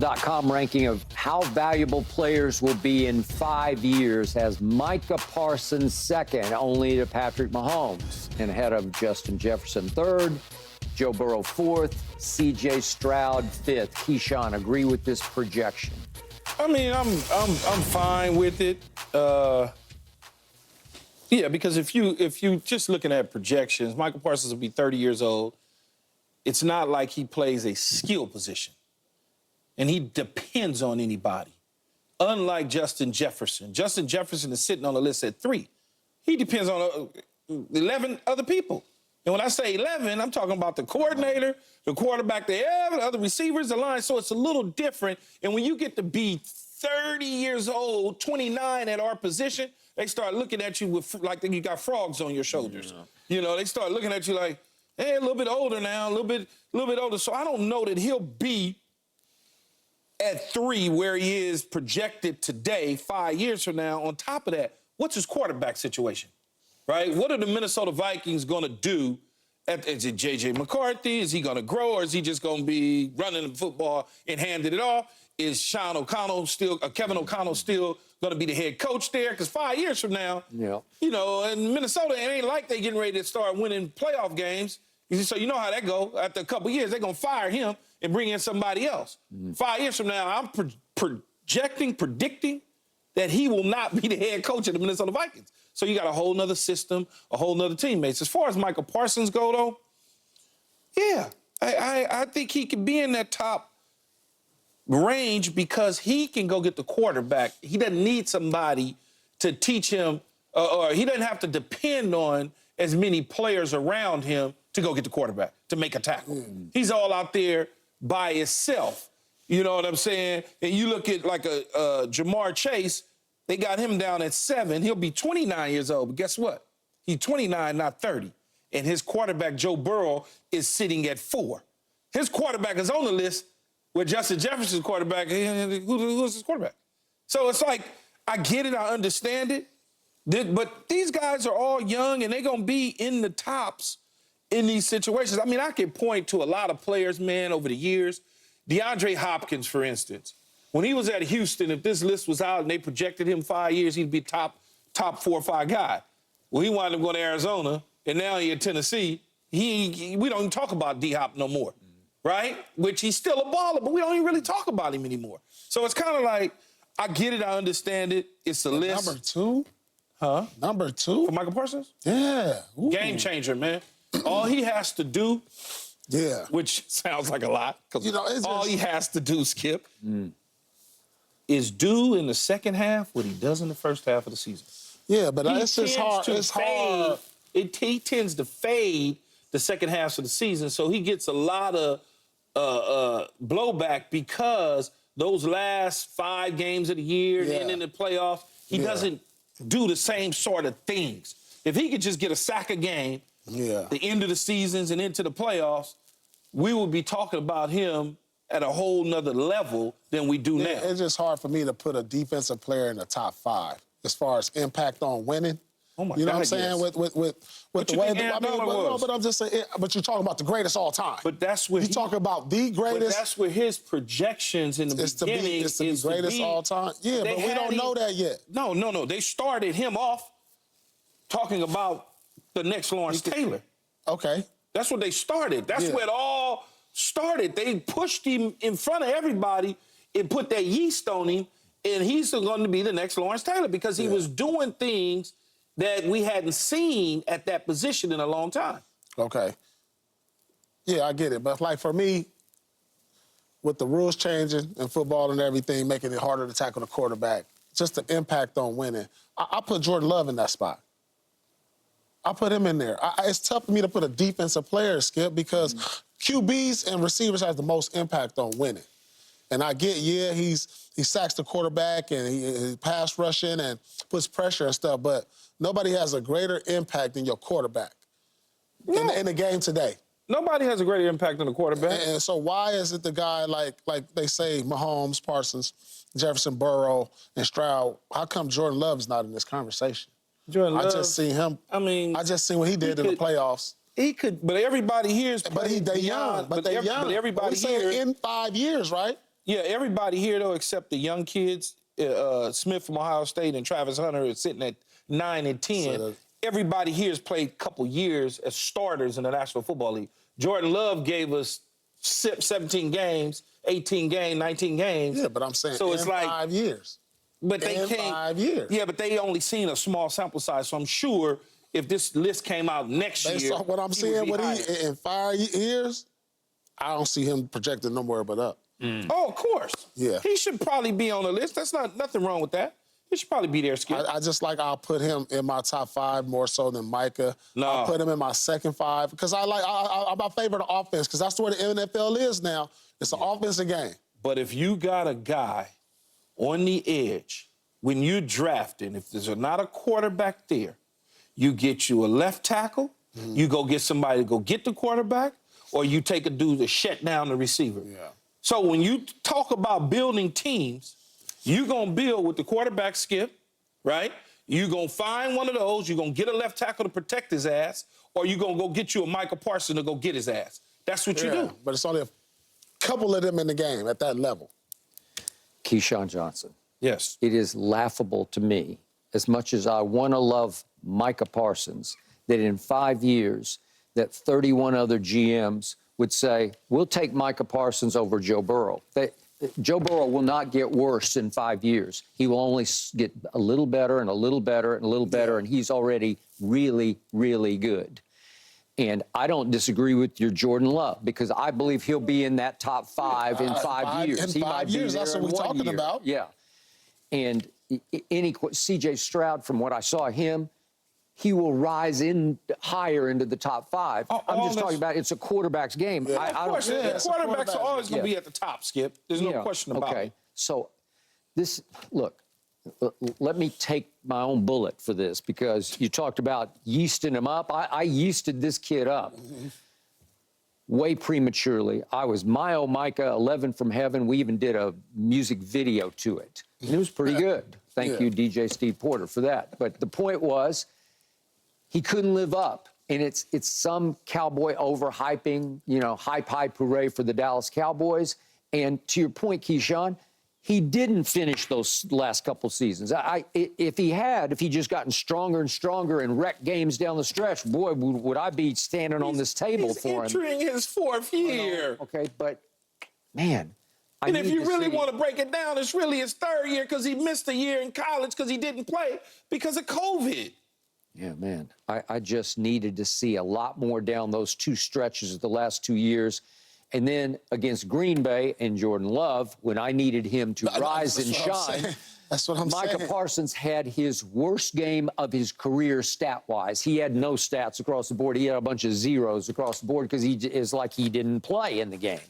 .com ranking of how valuable players will be in 5 years has Micah Parsons second, only to Patrick Mahomes, and ahead of Justin Jefferson third, Joe Burrow fourth, C.J. Stroud fifth. Keyshawn, agree with this projection? I mean, I'm fine with it. Yeah, because if you just looking at projections, Michael Parsons will be 30 years old. It's not like he plays a skill position. And he depends on anybody. Unlike Justin Jefferson. Justin Jefferson is sitting on the list at 3. He depends on 11 other people. And when I say 11, I'm talking about the coordinator, the quarterback, the other receivers, the line. So it's a little different. And when you get to be 30 years old, 29 at our position, they start looking at you with like you got frogs on your shoulders. Yeah. You know, they start looking at you like, hey, a little bit older now, a little bit older. So I don't know that he'll be at 3 where he is projected today, 5 years from now. On top of that, what's his quarterback situation, right? What are the Minnesota Vikings going to do? Is it J.J. McCarthy? Is he going to grow, or is he just going to be running the football and handing it off? Is Kevin O'Connell still going to be the head coach there? Because 5 years from now, you know, in Minnesota, it ain't like they getting ready to start winning playoff games. So you know how that go. After a couple of years, they're going to fire him and bring in somebody else. 5 years from now, I'm predicting that he will not be the head coach of the Minnesota Vikings. So you got a whole nother system, a whole nother teammates. As far as Michael Parsons go, though, yeah, I think he could be in that top range because he can go get the quarterback. He doesn't need somebody to teach him, or he doesn't have to depend on as many players around him to go get the quarterback, to make a tackle. He's all out there by himself. You know what I'm saying? And you look at like a Jamar Chase, they got him down at 7. He'll be 29 years old, but guess what? He's 29, not 30. And his quarterback, Joe Burrow, is sitting at 4. His quarterback is on the list with Justin Jefferson's quarterback. Who's his quarterback? So it's like, I get it, I understand it, but these guys are all young and they're going to be in the tops in these situations. I mean, I can point to a lot of players, man, over the years. DeAndre Hopkins, for instance. When he was at Houston, if this list was out and they projected him 5 years, he'd be top 4 or 5 guy. Well, he wound up going to Arizona, and now he's in Tennessee. We don't even talk about D-Hop no more, right? Which he's still a baller, but we don't even really talk about him anymore. So it's kind of like, I get it, I understand it. It's a list. Number 2? Huh? Number 2? For Michael Parsons? Yeah. Ooh. Game changer, man. All he has to do, which sounds like a lot, because all he has to do, Skip, is do in the second half what he does in the first half of the season. Yeah, but it's just hard. It's hard. He tends to fade the second half of the season, so he gets a lot of blowback because those last 5 games of the year and in the playoffs, he doesn't do the same sort of things. If he could just get a sack a game, the end of the seasons and into the playoffs, we would be talking about him at a whole nother level than we do now. It's just hard for me to put a defensive player in the top 5 as far as impact on winning. Oh my you know God, what I'm saying? Yes. With the way that but I'm just saying, but you're talking about the greatest all time. But that's where you talk about the greatest. But that's where his projections in the beginning is to be greatest all time. Yeah, but we don't know that yet. No. They started him off talking about the next Lawrence Taylor. Okay. That's what they started. That's where it all started. They pushed him in front of everybody and put that yeast on him, and he's going to be the next Lawrence Taylor because he was doing things that we hadn't seen at that position in a long time. Okay. Yeah, I get it. But, like, for me, with the rules changing in football and everything, making it harder to tackle the quarterback, just the impact on winning, I put Jordan Love in that spot. I put him in there. It's tough for me to put a defensive player, Skip, because QBs and receivers have the most impact on winning. And I get, he sacks the quarterback and he pass rushing and puts pressure and stuff, but nobody has a greater impact than your quarterback in the game today. Nobody has a greater impact on the quarterback. And so why is it the guy like they say Mahomes, Parsons, Jefferson, Burrow, and Stroud, how come Jordan Love is not in this conversation? Jordan Love, I just seen him. I just seen what he did in the playoffs. He could, but everybody here is But they're young. But everybody here in 5 years, right? Yeah, everybody here, though, except the young kids, Smith from Ohio State and Travis Hunter is sitting at 9 and 10. So Everybody here has played a couple years as starters in the National Football League. Jordan Love gave us 17 games, 18 games, 19 games. Yeah, but I'm saying so it's like 5 years. But they in can't. 5 years. Yeah, but they only seen a small sample size. So I'm sure if this list came out next Based year, on what I'm he seeing, would be higher. in 5 years, I don't see him projected nowhere but up. Oh, of course. Yeah. He should probably be on the list. That's nothing wrong with that. He should probably be there, Skip. I just like I'll put him in my top 5 more so than Micah. No. I'll put him in my second 5 because I'm my favorite offense because that's where the NFL is now. It's an offensive game. But if you got a guy on the edge, when you're drafting, if there's not a quarterback there, you get you a left tackle, you go get somebody to go get the quarterback, or you take a dude to shut down the receiver. Yeah. So when you talk about building teams, you're going to build with the quarterback, Skip, right? You're going to find one of those. You're going to get a left tackle to protect his ass, or you're going to go get you a Micah Parsons to go get his ass. That's what you do. But it's only a couple of them in the game at that level. Keyshawn Johnson. Yes. It is laughable to me, as much as I want to love Micah Parsons, that in 5 years, that 31 other GMs would say, we'll take Micah Parsons over Joe Burrow. Joe Burrow will not get worse in 5 years. He will only get a little better and a little better and a little better, and he's already really, really good. And I don't disagree with your Jordan Love because I believe he'll be in that top 5 in 5 years. In 5 years, that's what we're talking about. Yeah. And C.J. Stroud, from what I saw him, he will rise in higher into the top 5. I'm just talking about it's a quarterback's game. Yeah. I don't. The quarterbacks are always going to be at the top, Skip. There's no question about it. So let me take my own bullet for this because you talked about yeasting him up. I yeasted this kid up way prematurely. I was my oh Micah, 11 from heaven. We even did a music video to it. And it was pretty good. Thank you, DJ Steve Porter, for that. But the point was, he couldn't live up. And it's some cowboy overhyping, hype, hooray for the Dallas Cowboys. And to your point, Keyshawn, he didn't finish those last couple seasons. If he just gotten stronger and stronger and wrecked games down the stretch, boy, would I be standing on this table for him. He's entering his 4th year. Okay, but, man. And if you really want to break it down, it's really his 3rd year because he missed a year in college because he didn't play because of COVID. Yeah, man. I just needed to see a lot more down those 2 stretches of the last 2 years. And then against Green Bay and Jordan Love, when I needed him to rise and shine, that's what I'm saying. Micah Parsons had his worst game of his career stat-wise. He had no stats across the board. He had a bunch of zeros across the board because he is like he didn't play in the game.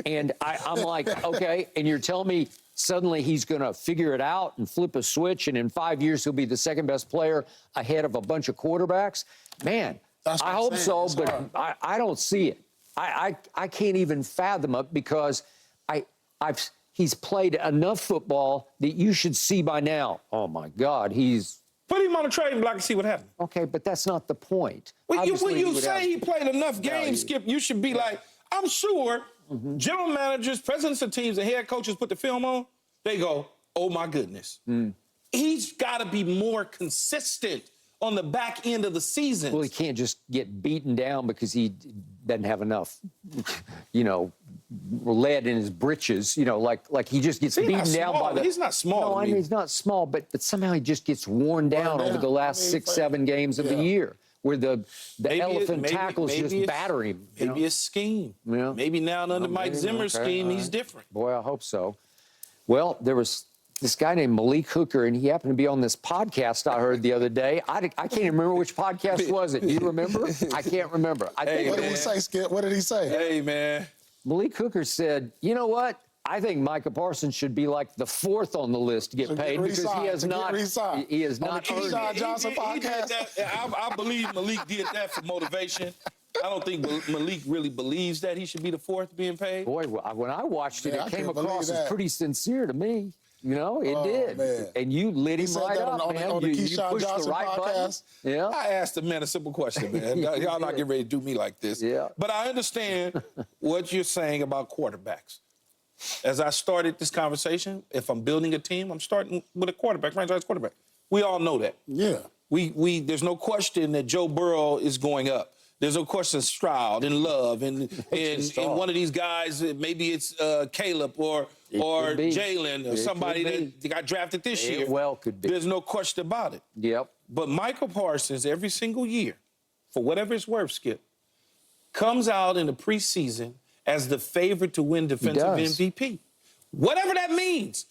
And I'm like, okay, and you're telling me suddenly he's going to figure it out and flip a switch, and in 5 years he'll be the second-best player ahead of a bunch of quarterbacks? Man, I hope so, but I don't see it. I can't even fathom it because he's played enough football that you should see by now. Oh, my God, Put him on a trading block and see what happens. Okay, but that's not the point. When you say he played enough games, Skip, you should be like, I'm sure general managers, presidents of teams, and head coaches put the film on, they go, oh, my goodness. He's got to be more consistent on the back end of the season. Well, he can't just get beaten down because he doesn't have enough, lead in his britches, like he just gets beaten down by the... He's not small. No, I mean, he's not small, but somehow he just gets worn down over the last 6-7 games of the year, where the elephant tackles just batter him. Maybe a scheme. Yeah. Maybe now under Mike Zimmer's scheme, he's different. Boy, I hope so. Well, there was this guy named Malik Hooker, and he happened to be on this podcast I heard the other day. I can't even remember which podcast was it. Do you remember? I can't remember. What did he say, Skip? What did he say? Hey, man. Malik Hooker said, you know what? I think Micah Parsons should be like the 4th on the list to get paid because he has not earned Keyshawn Johnson podcast. I believe Malik did that for motivation. I don't think Malik really believes that he should be the 4th being paid. Boy, when I watched it, Yeah, it came across as pretty sincere to me. It did. Man. And you lit him right up, man. On the You Keyshawn pushed Johnson the right button. podcast. Yeah. I asked the man a simple question, man. Y'all not getting ready to do me like this. Yeah. But I understand what you're saying about quarterbacks. as I started this conversation, if I'm building a team, I'm starting with a quarterback, franchise quarterback. We all know that. Yeah. There's no question that Joe Burrow is going up. There's no question Stroud and Love and one of these guys, maybe it's Caleb or Jalen or somebody that got drafted this year. It well could be. There's no question about it. Yep. But Michael Parsons, every single year, for whatever it's worth, Skip, comes out in the preseason as the favorite to win defensive MVP. Whatever that means.